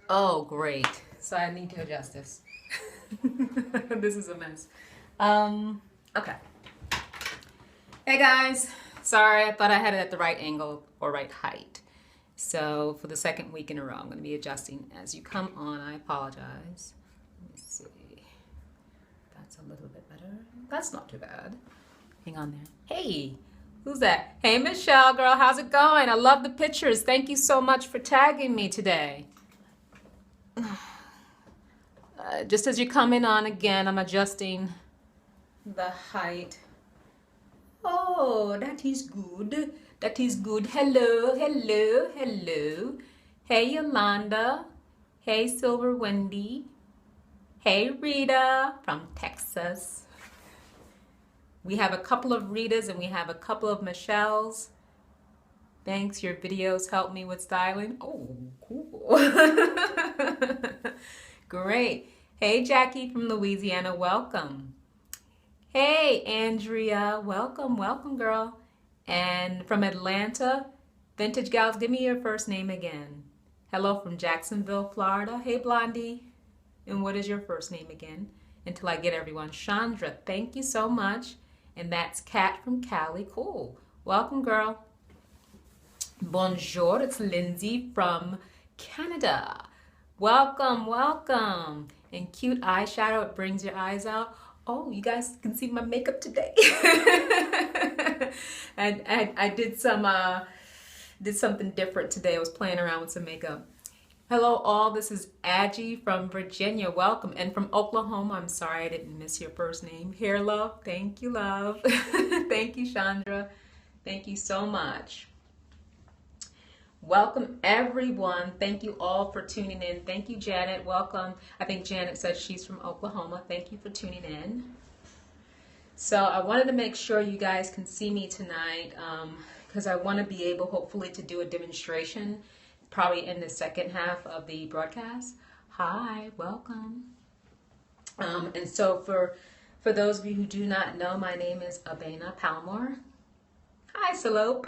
Oh, great. So I need to adjust this. This is a mess. Okay. Hey guys. Sorry, I thought I had it at the right angle or right height. So for the second week in a row, I'm going to be adjusting as you come on. I apologize. Let me see. That's a little bit better. That's not too bad. Hang on there. Hey, who's that? Hey, Michelle, girl, how's it going? I love the pictures. Thank you so much for tagging me today. Just as you're coming on again, I'm adjusting the height. Oh, that is good. That is good. Hello, hello, hello. Hey, Yolanda. Hey, Silver Wendy. Hey, Rita from Texas. We have a couple of Ritas and we have a couple of Michelles. Thanks, your videos help me with styling. Oh, cool. Great. Hey, Jackie from Louisiana, welcome. Hey, Andrea, welcome, welcome, girl. And from Atlanta, Vintage Gals, give me your first name again. Hello from Jacksonville, Florida. Hey, Blondie. And what is your first name again? Until I get everyone. Chandra, thank you so much. And that's Kat from Cali. Cool. Welcome, girl. Bonjour, it's Lindsay from Canada. Welcome, welcome. And cute eyeshadow, it brings your eyes out. Oh, you guys can see my makeup today. And I did something different today. I was playing around with some makeup. Hello all, this is Aggie from Virginia. Welcome. And from Oklahoma, I'm sorry I didn't miss your first name. Here, love. Thank you, love. Thank you, Chandra. Thank you so much. Welcome everyone. Thank you all for tuning in. Thank you, Janet. Welcome. I think Janet said she's from Oklahoma. Thank you for tuning in. So I wanted to make sure you guys can see me tonight because I want to be able hopefully to do a demonstration probably in the second half of the broadcast. Hi, welcome. And so for those of you who do not know, my name is Abena Palmore. Hi, Slope.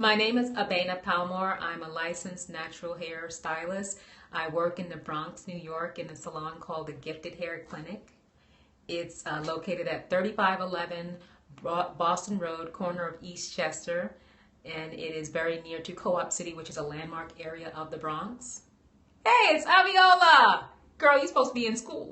My name is Abena Palmore. I'm a licensed natural hair stylist. I work in the Bronx, New York in a salon called the Gifted Hair Clinic. It's located at 3511 Boston Road, corner of Eastchester, and it is very near to Co-op City, which is a landmark area of the Bronx. Hey, it's Aviola! Girl, you're supposed to be in school.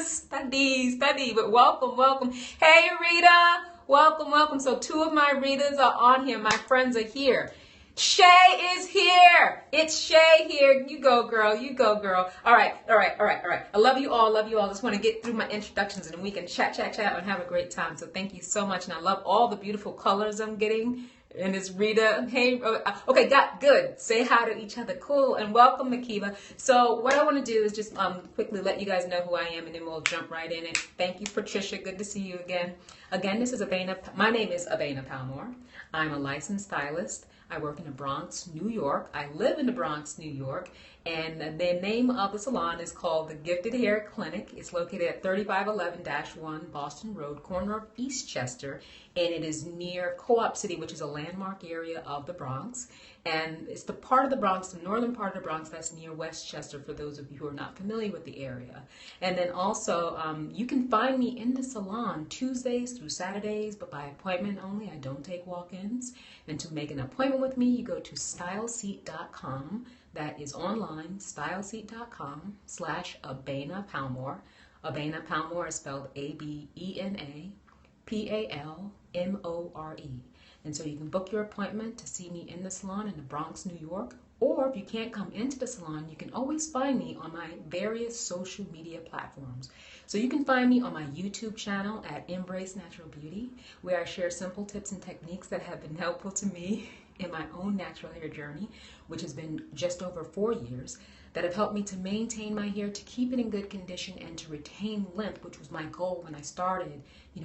Study, but welcome, welcome. Hey, Rita! Welcome, welcome. So two of my Ritas are on here. My friends are here. Shay is here. It's Shay here. You go, girl. You go, girl. All right. I love you all. Love you all. Just want to get through my introductions and then we can chat, and have a great time. So thank you so much. And I love all the beautiful colors I'm getting. And it's Rita. Hey, okay, good. Say hi to each other. Cool. And welcome, Makiba. So what I want to do is just quickly let you guys know who I am, and then we'll jump right in it. Thank you, Patricia. Good to see you again. Again, this is Abena. My name is Abena Palmore. I'm a licensed stylist. I work in the Bronx, New York. I live in the Bronx, New York. And the name of the salon is called the Gifted Hair Clinic. It's located at 3511-1 Boston Road, corner of Eastchester. And it is near Co-op City, which is a landmark area of the Bronx. And it's the part of the Bronx, the northern part of the Bronx, that's near Westchester, for those of you who are not familiar with the area. And then also, you can find me in the salon Tuesdays through Saturdays, but by appointment only. I don't take walk-ins. And to make an appointment with me, you go to styleseat.com. That is online, styleseat.com/Abena Palmore. Abena Palmore is spelled ABENA-PALMORE. And so you can book your appointment to see me in the salon in the Bronx, New York. Or if you can't come into the salon, you can always find me on my various social media platforms. So you can find me on my YouTube channel at Embrace Natural Beauty, where I share simple tips and techniques that have been helpful to me in my own natural hair journey, which has been just over 4 years, that have helped me to maintain my hair, to keep it in good condition, and to retain length, which was my goal when I started,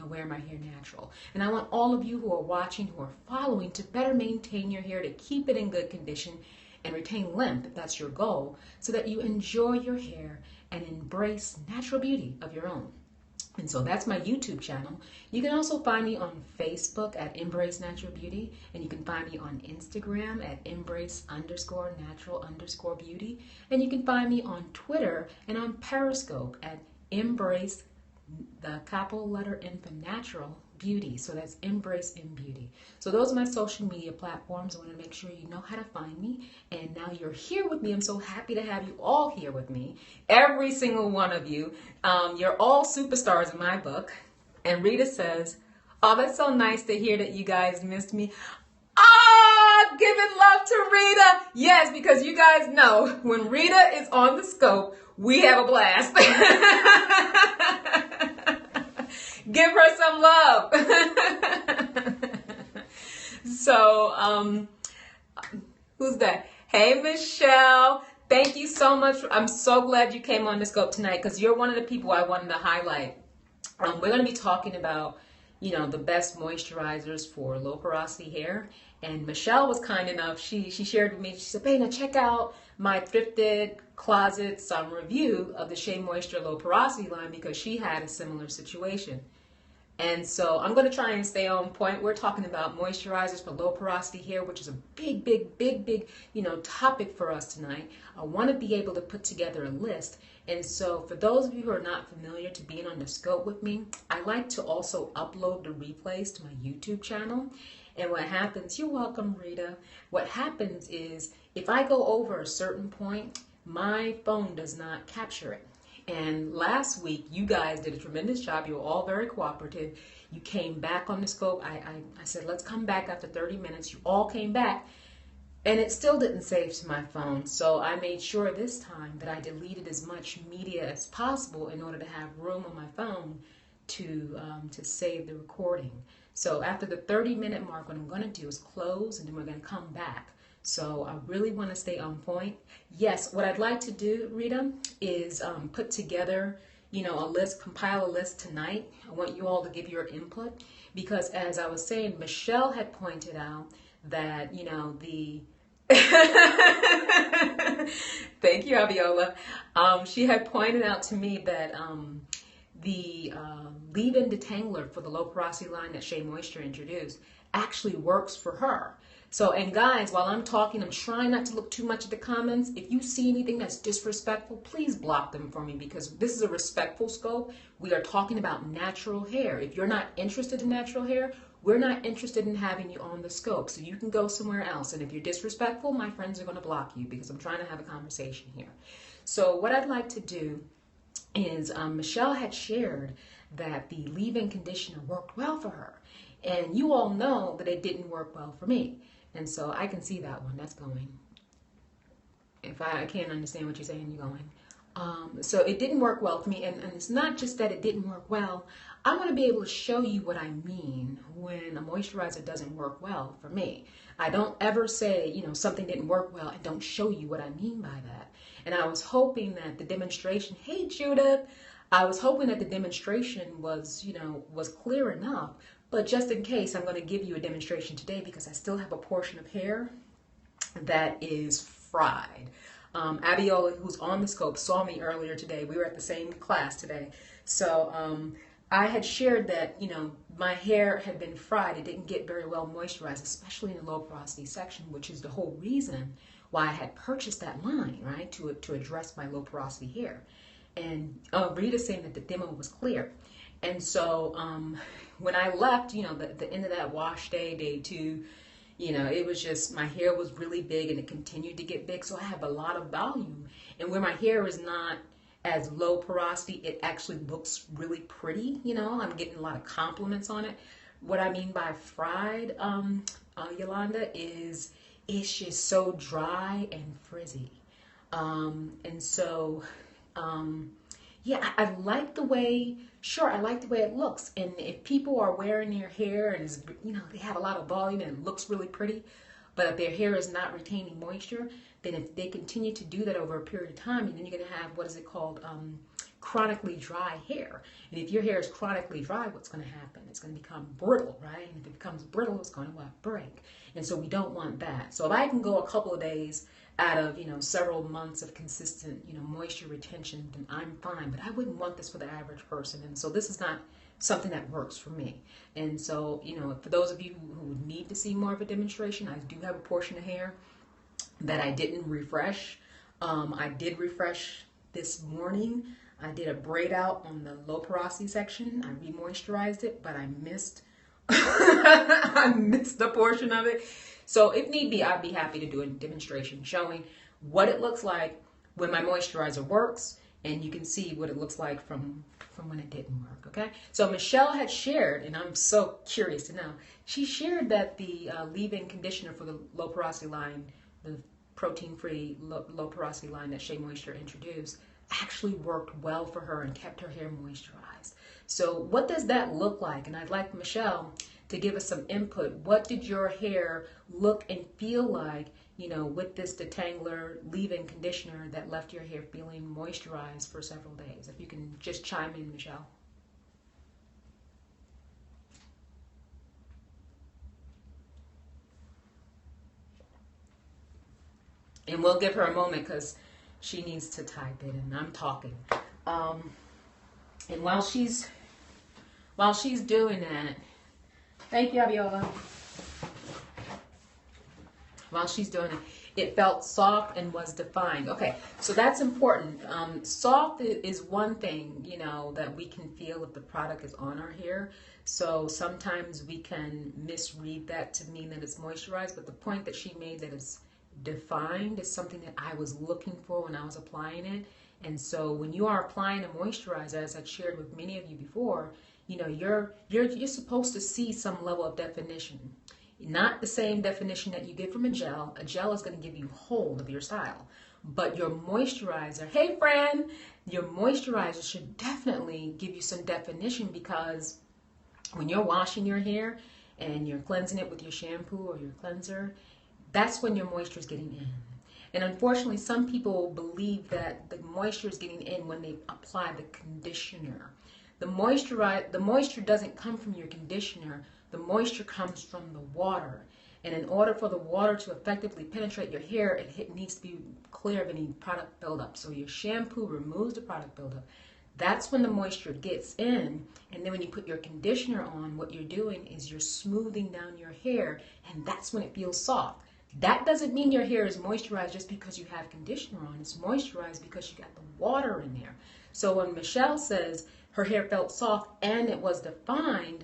wearing my hair natural. And I want all of you who are watching, who are following, to better maintain your hair, to keep it in good condition and retain length, if that's your goal, so that you enjoy your hair and embrace natural beauty of your own. And so that's my YouTube channel. You can also find me on Facebook at Embrace Natural Beauty. And you can find me on Instagram at Embrace_Natural_Beauty. And you can find me on Twitter and on Periscope at Embrace, the capital letter N for Natural Beauty. So that's Embrace in Beauty. So those are my social media platforms. I want to make sure you know how to find me. And now you're here with me. I'm so happy to have you all here with me. Every single one of you. You're all superstars in my book. And Rita says, oh, that's so nice to hear that you guys missed me. Ah, giving love to Rita. Yes, because you guys know when Rita is on the scope, we have a blast. Give her some love. So, who's that? Hey, Michelle. Thank you so much. I'm so glad you came on the scope tonight because you're one of the people I wanted to highlight. We're going to be talking about, the best moisturizers for low porosity hair. And Michelle was kind enough. She shared with me. She said, Bana, check out my thrifted closets review of the Shea Moisture Low Porosity line because she had a similar situation. And so I'm going to try and stay on point. We're talking about moisturizers for low porosity hair, which is a big, topic for us tonight. I want to be able to put together a list. And so for those of you who are not familiar to being on the scope with me, I like to also upload the replays to my YouTube channel. And what happens, you're welcome, Rita. What happens is if I go over a certain point, my phone does not capture it. And last week, you guys did a tremendous job. You were all very cooperative. You came back on the scope. I said, let's come back after 30 minutes. You all came back. And it still didn't save to my phone. So I made sure this time that I deleted as much media as possible in order to have room on my phone to save the recording. So after the 30-minute mark, what I'm going to do is close, and then we're going to come back. So I really want to stay on point. Yes, what I'd like to do, Rita, is put together, a list, compile a list tonight. I want you all to give your input because as I was saying, Michelle had pointed out that, the... Thank you, Abiola. She had pointed out to me that the leave-in detangler for the low porosity line that Shea Moisture introduced actually works for her. So, and guys, while I'm talking, I'm trying not to look too much at the comments. If you see anything that's disrespectful, please block them for me because this is a respectful scope. We are talking about natural hair. If you're not interested in natural hair, we're not interested in having you on the scope. So you can go somewhere else. And if you're disrespectful, my friends are going to block you because I'm trying to have a conversation here. So what I'd like to do is Michelle had shared that the leave-in conditioner worked well for her. And you all know that it didn't work well for me. And so I can see that one. That's going. If I can't understand what you're saying, you're going. So it didn't work well for me. And it's not just that it didn't work well. I want to be able to show you what I mean when a moisturizer doesn't work well for me. I don't ever say, something didn't work well and don't show you what I mean by that. And I was hoping that the demonstration, hey, Judith, I was hoping that the demonstration was, was clear enough. But just in case, I'm going to give you a demonstration today because I still have a portion of hair that is fried. Abiola, who's on the scope, saw me earlier today. We were at the same class today. So I had shared that, my hair had been fried. It didn't get very well moisturized, especially in the low porosity section, which is the whole reason why I had purchased that line, right, to address my low porosity hair. And Rita's saying that the demo was clear. And so when I left, the end of that wash day, day 2, it was just, my hair was really big and it continued to get big. So I have a lot of volume. And where my hair is not as low porosity, it actually looks really pretty. I'm getting a lot of compliments on it. What I mean by fried, Yolanda, is it's just so dry and frizzy. And so, yeah, I like the way, I like the way it looks. And if people are wearing their hair and is, they have a lot of volume and it looks really pretty, but if their hair is not retaining moisture, then if they continue to do that over a period of time, then you're going to have, what is it called, chronically dry hair. And if your hair is chronically dry, what's going to happen? It's going to become brittle, right? And if it becomes brittle, it's going to what? Break. And so we don't want that. So if I can go a couple of days out of, several months of consistent, moisture retention, then I'm fine. But I wouldn't want this for the average person. And so this is not something that works for me. And so, for those of you who need to see more of a demonstration, I do have a portion of hair that I didn't refresh. I did refresh this morning. I did a braid out on the low porosity section. I re-moisturized it, but I missed I missed a portion of it. So if need be, I'd be happy to do a demonstration showing what it looks like when my moisturizer works, and you can see what it looks like from when it didn't work, okay? So Michelle had shared, and I'm so curious to know, she shared that the leave-in conditioner for the low porosity line, the protein-free low porosity line that Shea Moisture introduced, actually worked well for her and kept her hair moisturized. So what does that look like? And I'd like Michelle to give us some input. What did your hair look and feel like, with this detangler leave-in conditioner that left your hair feeling moisturized for several days? If you can just chime in, Michelle. And we'll give her a moment because she needs to type it, and I'm talking. And while she's doing that, thank you, Abiola. While she's doing it, it felt soft and was defined. Okay, so that's important. Soft is one thing, that we can feel if the product is on our hair. So sometimes we can misread that to mean that it's moisturized, but the point that she made that it's defined is something that I was looking for when I was applying it. And so when you are applying a moisturizer, as I've shared with many of you before, you're supposed to see some level of definition. Not the same definition that you get from a gel. A gel is going to give you hold of your style. But your moisturizer, hey friend, your moisturizer should definitely give you some definition, because when you're washing your hair and you're cleansing it with your shampoo or your cleanser, that's when your moisture is getting in. And unfortunately, some people believe that the moisture is getting in when they apply the conditioner. The moisture doesn't come from your conditioner. The moisture comes from the water. And in order for the water to effectively penetrate your hair, it needs to be clear of any product buildup. So your shampoo removes the product buildup. That's when the moisture gets in. And then when you put your conditioner on, what you're doing is you're smoothing down your hair, and that's when it feels soft. That doesn't mean your hair is moisturized just because you have conditioner on. It's moisturized because you got the water in there. So when Michelle says her hair felt soft and it was defined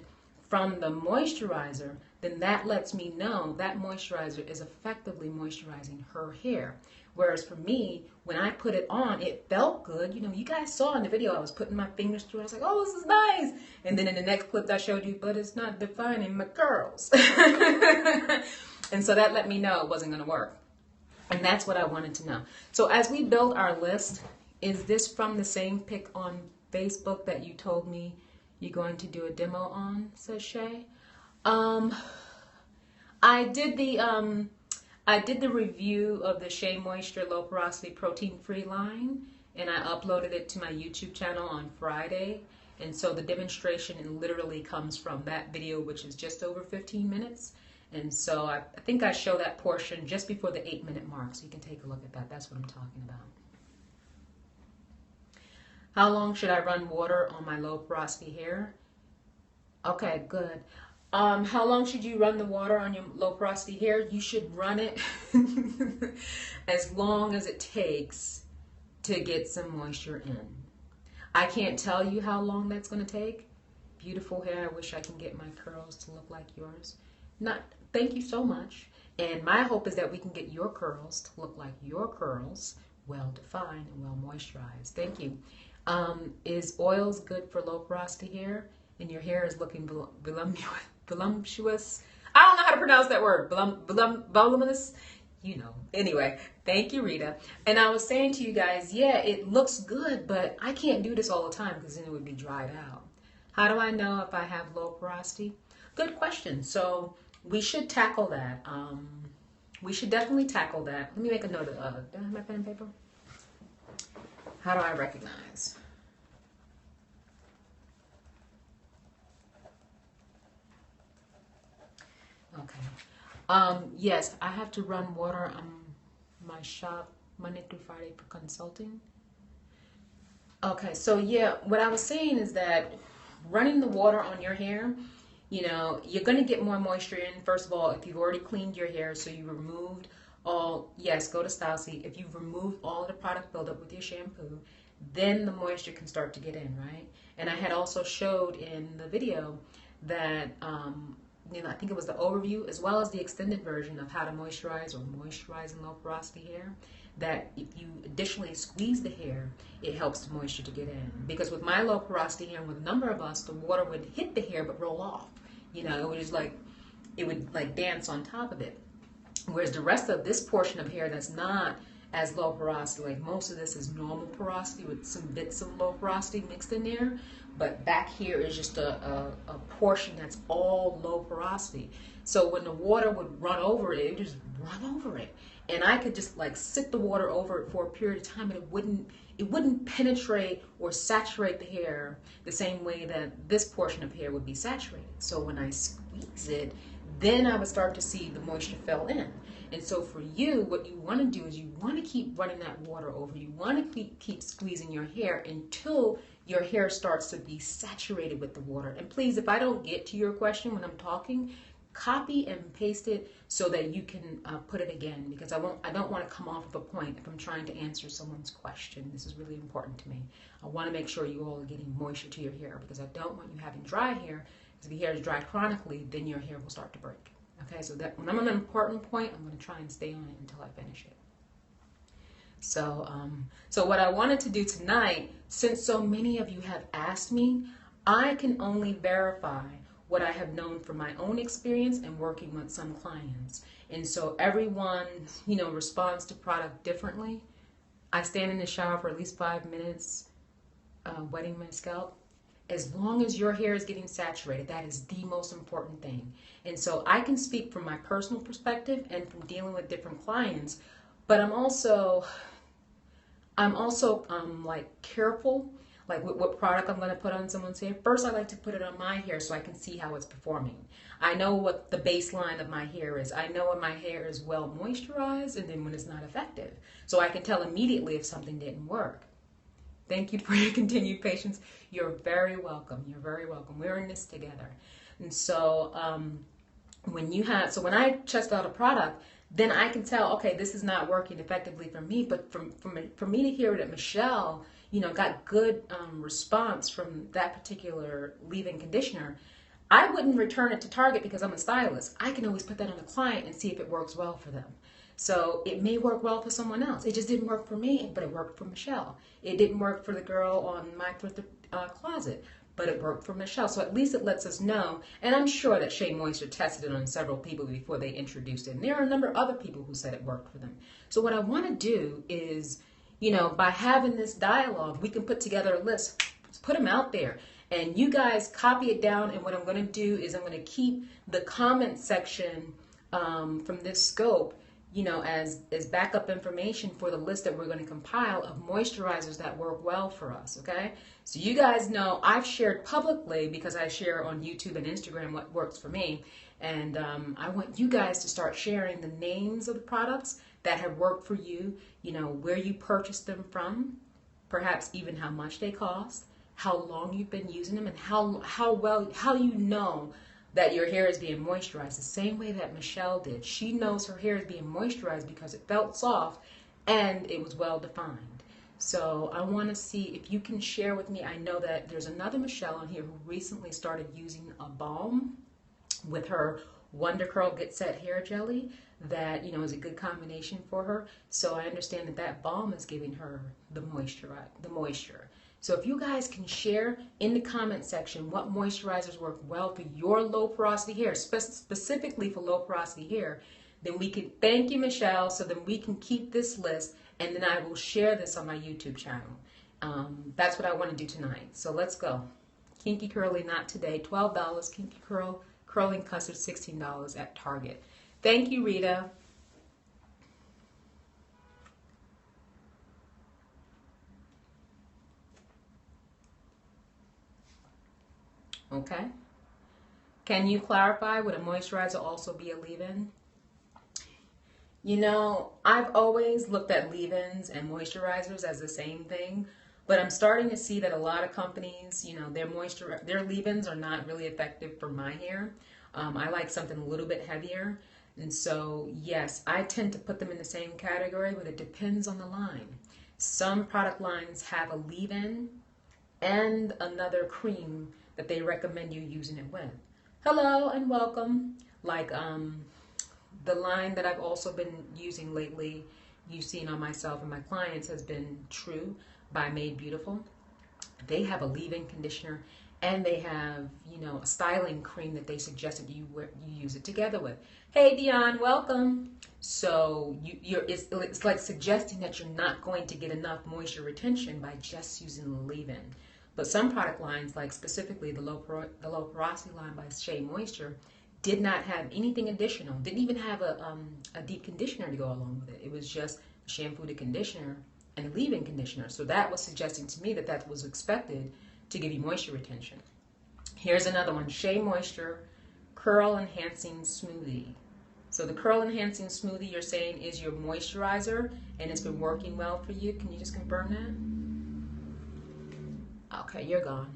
from the moisturizer, then that lets me know that moisturizer is effectively moisturizing her hair. Whereas for me, when I put it on, it felt good. You guys saw in the video, I was putting my fingers through it. I was like, oh, this is nice. And then in the next clip I showed you, but it's not defining my curls. And so that let me know it wasn't going to work. And that's what I wanted to know. So as we build our list, is this from the same pic on Facebook that you told me you're going to do a demo on, says Shay? I did the review of the Shea Moisture Low Porosity Protein Free line, and I uploaded it to my YouTube channel on Friday. And so the demonstration literally comes from that video, which is just over 15 minutes. And so I think I show that portion just before the 8-minute mark, so you can take a look at that. That's what I'm talking about. How long should I run water on my low porosity hair? Okay, good. How long should you run the water on your low porosity hair? You should run it as long as it takes to get some moisture in. I can't tell you how long that's going to take. Beautiful hair. I wish I can get my curls to look like yours. Thank you so much. And my hope is that we can get your curls to look like your curls, well defined and well moisturized. Thank you. Is oils good for low porosity hair? And your hair is looking voluptuous. I don't know how to pronounce that word. Voluminous. Anyway, thank you, Rita. And I was saying to you guys, yeah, it looks good, but I can't do this all the time because then it would be dried out. How do I know if I have low porosity? Good question. So we should tackle that. We should definitely tackle that. Let me make a note of do I have my pen and paper? How do I recognize? Okay. Yes, I have to run water. My shop Monday through Friday for consulting. Okay, so yeah, what I was saying is that running the water on your hair, you're going to get more moisture in. First of all, if you've already cleaned your hair, so you removed all, yes, go to Style Seat. If you've removed all the product buildup with your shampoo, then the moisture can start to get in, right? And I had also showed in the video that, I think it was the overview as well as the extended version of how to moisturize or moisturize in low porosity hair, that if you additionally squeeze the hair, it helps the moisture to get in. Because with my low porosity hair, and with a number of us, the water would hit the hair but roll off. It would like dance on top of it. Whereas the rest of this portion of hair that's not as low porosity, like most of this is normal porosity with some bits of low porosity mixed in there, but back here is just a portion that's all low porosity. So when the water would run over it, it would just run over it. And I could just like sit the water over it for a period of time, and it wouldn't penetrate or saturate the hair the same way that this portion of hair would be saturated. So when I squeeze it, then I would start to see the moisture fill in. And so for you, what you want to do is you want to keep running that water over. You want to keep squeezing your hair until your hair starts to be saturated with the water. And please, if I don't get to your question when I'm talking, copy and paste it so that you can put it again, because I don't want to come off of a point if I'm trying to answer someone's question. This is really important to me. I want to make sure you all are getting moisture to your hair, because I don't want you having dry hair. Because if your hair is dry chronically, then your hair will start to break. Okay, so that when I'm on an important point, I'm going to try and stay on it until I finish it. So what I wanted to do tonight, since so many of you have asked me, I can only verify what I have known from my own experience and working with some clients. And so everyone, responds to product differently. I stand in the shower for at least 5 minutes, wetting my scalp. As long as your hair is getting saturated, that is the most important thing. And so I can speak from my personal perspective and from dealing with different clients, but I'm also like careful, like with what product I'm going to put on someone's hair. First, I like to put it on my hair so I can see how it's performing. I know what the baseline of my hair is. I know when my hair is well moisturized and then when it's not effective. So I can tell immediately if something didn't work. Thank you for your continued patience. You're very welcome. You're very welcome. We're in this together. And so when I test out a product, then I can tell, okay, this is not working effectively for me. But for me to hear that Michelle, got good response from that particular leave-in conditioner, I wouldn't return it to Target because I'm a stylist. I can always put that on a client and see if it works well for them. So it may work well for someone else. It just didn't work for me, but it worked for Michelle. It didn't work for the girl on my thrifted closet, but it worked for Michelle. So at least it lets us know. And I'm sure that Shea Moisture tested it on several people before they introduced it. And there are a number of other people who said it worked for them. So what I want to do is, by having this dialogue, we can put together a list. Let's put them out there. And you guys copy it down. And what I'm going to do is I'm going to keep the comment section from this scope as backup information for the list that we're going to compile of moisturizers that work well for us, okay? So you guys know I've shared publicly, because I share on YouTube and Instagram what works for me, and I want you guys to start sharing the names of the products that have worked for you, where you purchased them from, perhaps even how much they cost, how long you've been using them, and how you know that your hair is being moisturized the same way that Michelle did. She knows her hair is being moisturized because it felt soft and it was well defined. So I want to see if you can share with me. I know that there's another Michelle on here who recently started using a balm with her Wonder Curl Get Set hair jelly that is a good combination for her. So I understand that balm is giving her the moisture. So if you guys can share in the comment section what moisturizers work well for your low porosity hair, specifically for low porosity hair, then we can thank you, Michelle, so then we can keep this list, and then I will share this on my YouTube channel. That's what I want to do tonight. So let's go. Kinky Curly Knot today, $12. Kinky Curling Custard, $16 at Target. Thank you, Rita. Okay. Can you clarify, would a moisturizer also be a leave-in? You know, I've always looked at leave-ins and moisturizers as the same thing, but I'm starting to see that a lot of companies, you know, their leave-ins are not really effective for my hair. I like something a little bit heavier, and so yes, I tend to put them in the same category, but it depends on the line. Some product lines have a leave-in and another cream that they recommend you using it with. Hello and welcome. Like the line that I've also been using lately, you've seen on myself and my clients, has been True by Made Beautiful. They have a leave-in conditioner and they have, you know, a styling cream that they suggested you use it together with. Hey Dion, welcome. So it's like suggesting that you're not going to get enough moisture retention by just using the leave-in. But some product lines, like specifically the low porosity line by Shea Moisture, did not have anything additional. Didn't even have a deep conditioner to go along with it. It was just a shampoo to conditioner and a leave-in conditioner. So that was suggesting to me that that was expected to give you moisture retention. Here's another one, Shea Moisture Curl Enhancing Smoothie. So the Curl Enhancing Smoothie, you're saying, is your moisturizer and it's been working well for you. Can you just confirm that? Okay, you're gone.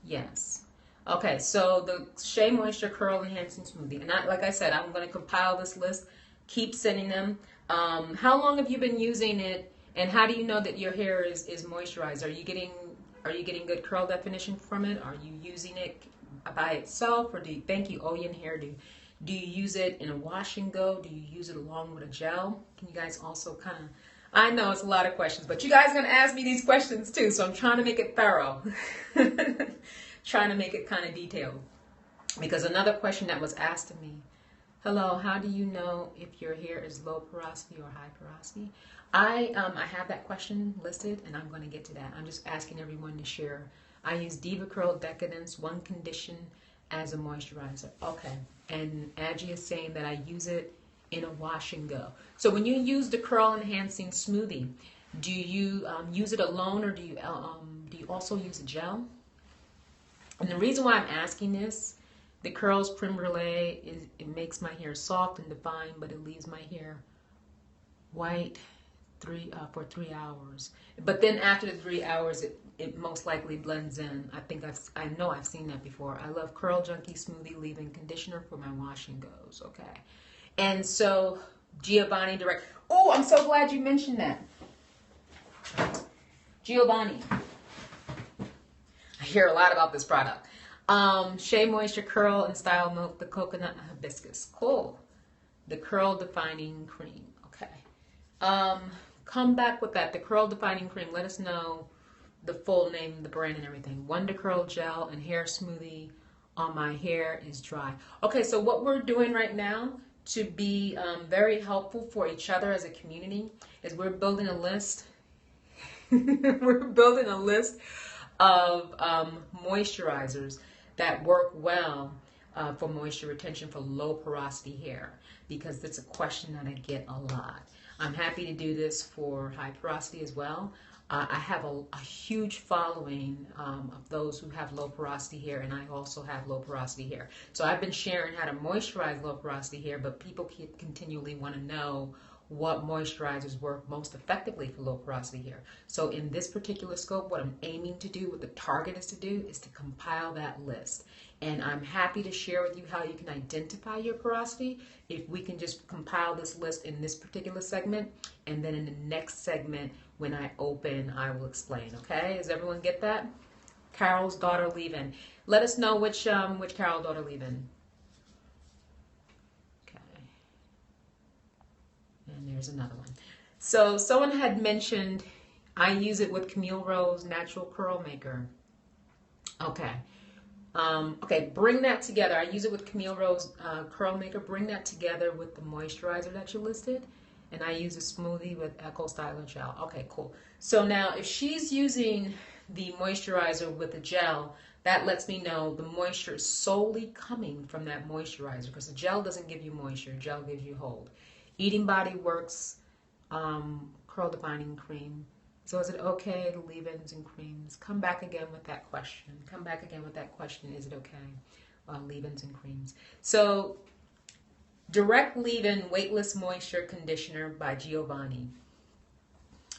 Yes. Okay, so the Shea Moisture Curl Enhancing Smoothie. And like I said, I'm going to compile this list. Keep sending them. How long have you been using it, and how do you know that your hair is moisturized? Are you getting good curl definition from it? Are you using it by itself, or thank you, Oyen Hairdo. Do you use it in a wash and go? Do you use it along with a gel? Can you guys also kind of, I know it's a lot of questions, but you guys are going to ask me these questions too, so I'm trying to make it thorough. Trying to make it kind of detailed. Because another question that was asked of me, hello, how do you know if your hair is low porosity or high porosity? I have that question listed, and I'm going to get to that. I'm just asking everyone to share. I use Diva Curl Decadence One Condition as a moisturizer. Okay, and Aggie is saying that I use it in a wash and go. So when you use the Curl Enhancing Smoothie, do you use it alone, or do you also use a gel? And the reason why I'm asking this, the Curls Creme Brulee, it makes my hair soft and defined, but it leaves my hair white for 3 hours. But then after the 3 hours, it most likely blends in. I know I've seen that before. I love Curl Junkie Smoothie Leave-In Conditioner for my wash and goes. Okay. And so Giovanni Direct. Oh, I'm so glad you mentioned that. Giovanni. I hear a lot about this product. Shea Moisture Curl and Style Milk, the Coconut and Hibiscus. Cool. The Curl Defining Cream. Okay. Come back with that. The Curl Defining Cream. Let us know the full name, the brand, and everything. Wonder Curl Gel and Hair Smoothie on my hair is dry. Okay, so what we're doing right now to be very helpful for each other as a community is we're building a list. We're building a list of moisturizers that work well for moisture retention for low porosity hair, because that's a question that I get a lot. I'm happy to do this for high porosity as well. I have a huge following of those who have low porosity hair, and I also have low porosity hair. So I've been sharing how to moisturize low porosity hair, but people continually want to know what moisturizers work most effectively for low porosity hair. So in this particular scope, what I'm aiming to do, what the target is to do, is to compile that list. And I'm happy to share with you how you can identify your porosity if we can just compile this list in this particular segment, and then in the next segment when I open, I will explain. Okay, does everyone get that? Carol's daughter leave-in. Let us know which Carol daughter leave-in. And there's another one. So someone had mentioned I use it with Camille Rose Natural Curl Maker. Okay. Okay, bring that together. I use it with Camille Rose Curl Maker. Bring that together with the moisturizer that you listed. And I use a smoothie with Echo Styler Gel. Okay, cool. So now if she's using the moisturizer with the gel, that lets me know the moisture is solely coming from that moisturizer, because the gel doesn't give you moisture. Gel gives you hold. Eating Body Works Curl Defining Cream So is it okay to leave-ins and creams? Come back again with that question. Come back again with that question. Is it okay? Leave-ins and creams. So Direct Leave-In Weightless Moisture Conditioner by Giovanni.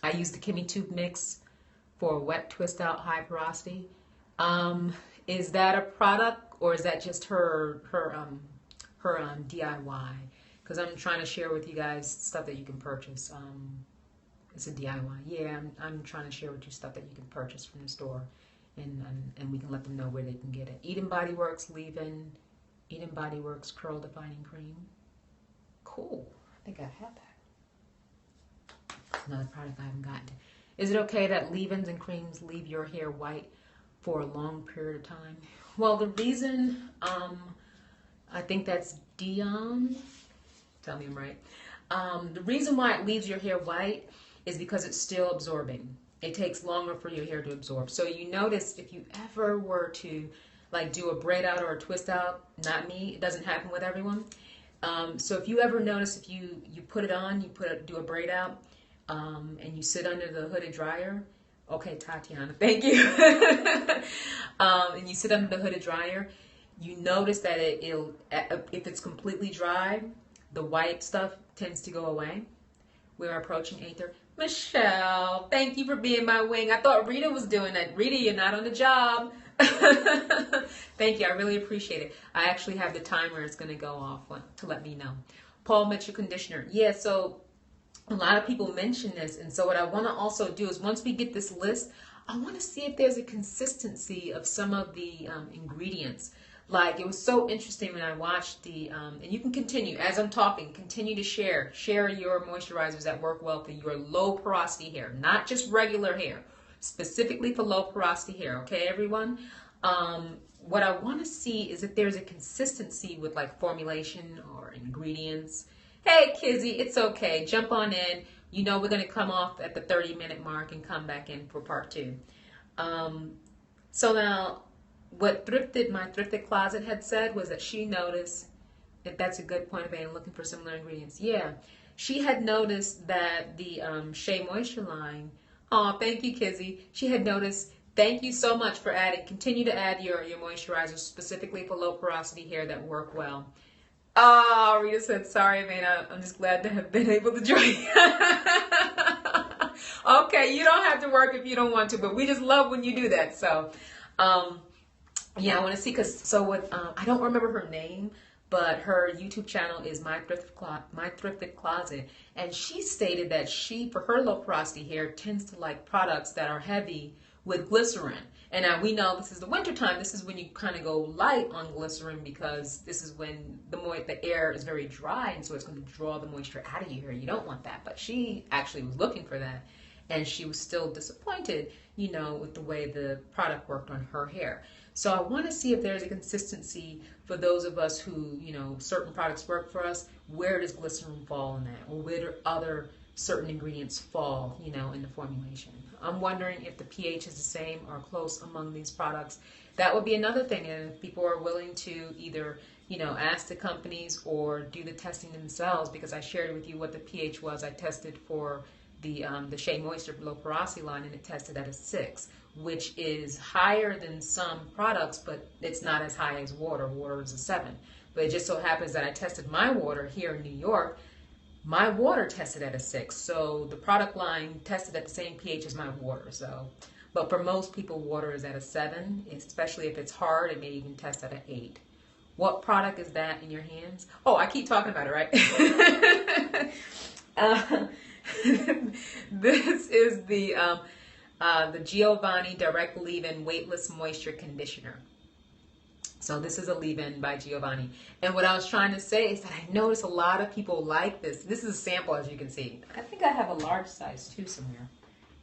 I use the Kimmy Tube Mix for wet twist out high porosity. Is that a product or is that just her DIY? Because I'm trying to share with you guys stuff that you can purchase. It's a DIY. Yeah, I'm trying to share with you stuff that you can purchase from the store, and we can let them know where they can get it. Eden Body Works Leave-In, Eden Body Works Curl Defining Cream. Cool. I think I have that. Another product I haven't gotten to. Is it okay that leave-ins and creams leave your hair white for a long period of time? Well, the reason, I think that's Dion. Tell me I'm right. The reason why it leaves your hair white is because it's still absorbing. It takes longer for your hair to absorb. So you notice if you ever were to like do a braid out or a twist out, not me, it doesn't happen with everyone. So if you ever notice if you put it on, do a braid out, and you sit under the hooded dryer. Okay, Tatiana, thank you. And you sit under the hooded dryer, you notice that it'll, if it's completely dry, the white stuff tends to go away. We're approaching 8:30. Michelle, thank you for being my wing. I thought Rita was doing that. Rita, you're not on the job. Thank you. I really appreciate it. I actually have the timer. It's going to go off to let me know. Paul Mitchell Conditioner. Yeah, so a lot of people mention this. And so what I want to also do is once we get this list, I want to see if there's a consistency of some of the ingredients. Like, it was so interesting when I watched the, and you can continue, as I'm talking, continue to share your moisturizers that work well for your low porosity hair, not just regular hair, specifically for low porosity hair, okay, everyone? What I want to see is if there's a consistency with like formulation or ingredients. Hey, Kizzy, it's okay, jump on in. You know we're going to come off at the 30-minute mark and come back in for part 2. So now, what my thrifted closet had said was that she noticed, if that's a good point of being looking for similar ingredients. Yeah, she had noticed that the Shea Moisture line, oh, thank you, Kizzy. She had noticed, thank you so much for adding, continue to add your moisturizers specifically for low porosity hair that work well. Oh, Rita said, sorry, Vana, I'm just glad to have been able to join you. Okay, you don't have to work if you don't want to, but we just love when you do that. So, yeah, I want to see, I don't remember her name, but her YouTube channel is My Thrifted Closet, and she stated that she, for her low porosity hair, tends to like products that are heavy with glycerin. And now we know this is the winter time. This is when you kind of go light on glycerin because this is when the air is very dry, and so it's going to draw the moisture out of your hair. You don't want that, but she actually was looking for that, and she was still disappointed, you know, with the way the product worked on her hair. So I want to see if there's a consistency for those of us who, you know, certain products work for us. Where does glycerin fall in that? Or where do other certain ingredients fall, you know, in the formulation? I'm wondering if the pH is the same or close among these products. That would be another thing. And if people are willing to either, you know, ask the companies or do the testing themselves, because I shared with you what the pH was. I tested for the Shea Moisture Low Porosity line, and it tested at a 6, which is higher than some products, but it's not as high as water. Water is a 7. But it just so happens that I tested my water here in New York. My water tested at a 6, so the product line tested at the same pH as my water. So, but for most people, water is at a 7, especially if it's hard. It may even test at an 8. What product is that in your hands? Oh, I keep talking about it, right? This is the Giovanni Direct Leave-In Weightless Moisture Conditioner. So this is a leave-in by Giovanni. And what I was trying to say is that I notice a lot of people like this. This is a sample, as you can see. I think I have a large size too somewhere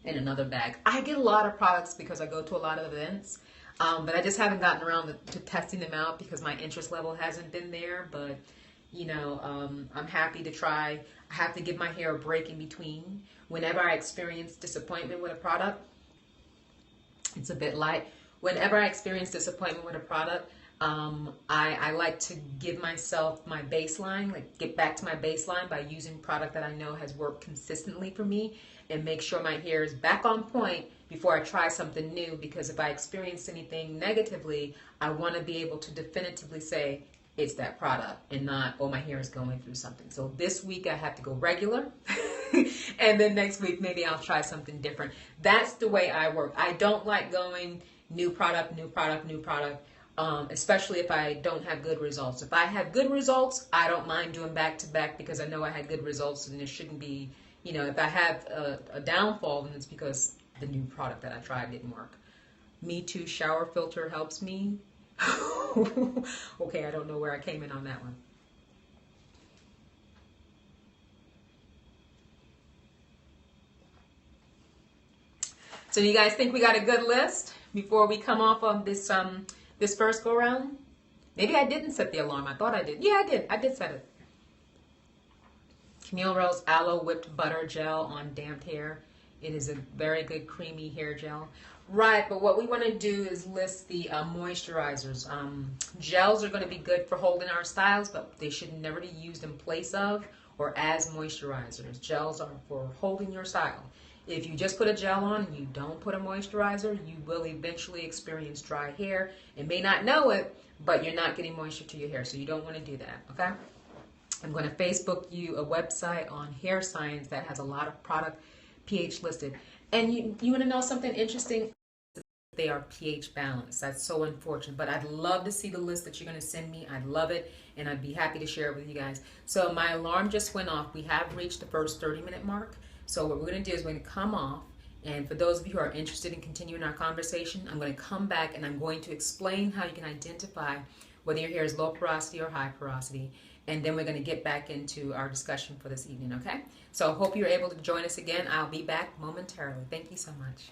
in another bag. I get a lot of products because I go to a lot of events, but I just haven't gotten around to testing them out because my interest level hasn't been there. But, you know, I'm happy to try. I have to give my hair a break in between. Whenever I experience disappointment with a product, it's a bit light. Whenever I experience disappointment with a product, I like to give myself my baseline, like get back to my baseline by using product that I know has worked consistently for me, and make sure my hair is back on point before I try something new, because if I experience anything negatively, I want to be able to definitively say it's that product and not, oh, my hair is going through something. So this week I have to go regular and then next week maybe I'll try something different. That's the way I work. I don't like going new product, new product, new product. Especially if I don't have good results. If I have good results, I don't mind doing back to back because I know I had good results, and it shouldn't be, if I have a downfall, then it's because the new product that I tried didn't work. Me Too shower filter helps me. Okay, I don't know where I came in on that one. So you guys think we got a good list before we come off of this first go round? Maybe I didn't set the alarm. I thought I did. Yeah, I did. I did set it. Camille Rose Aloe Whipped Butter Gel on damped hair. It is a very good creamy hair gel. Right, but what we want to do is list the moisturizers. Gels are going to be good for holding our styles, but they should never be used in place of or as moisturizers. Gels are for holding your style. If you just put a gel on and you don't put a moisturizer, you will eventually experience dry hair. And may not know it, but you're not getting moisture to your hair, so you don't want to do that, okay? I'm going to Facebook you a website on hair science that has a lot of product pH listed. And you want to know something interesting? They are pH balanced. That's so unfortunate, but I'd love to see the list that you're going to send me. I'd love it, and I'd be happy to share it with you guys. So my alarm just went off. We have reached the first 30-minute mark. So what we're going to do is we're going to come off, and for those of you who are interested in continuing our conversation, I'm going to come back and I'm going to explain how you can identify whether your hair is low porosity or high porosity, and then we're going to get back into our discussion for this evening, okay? So I hope you're able to join us again. I'll be back momentarily. Thank you so much.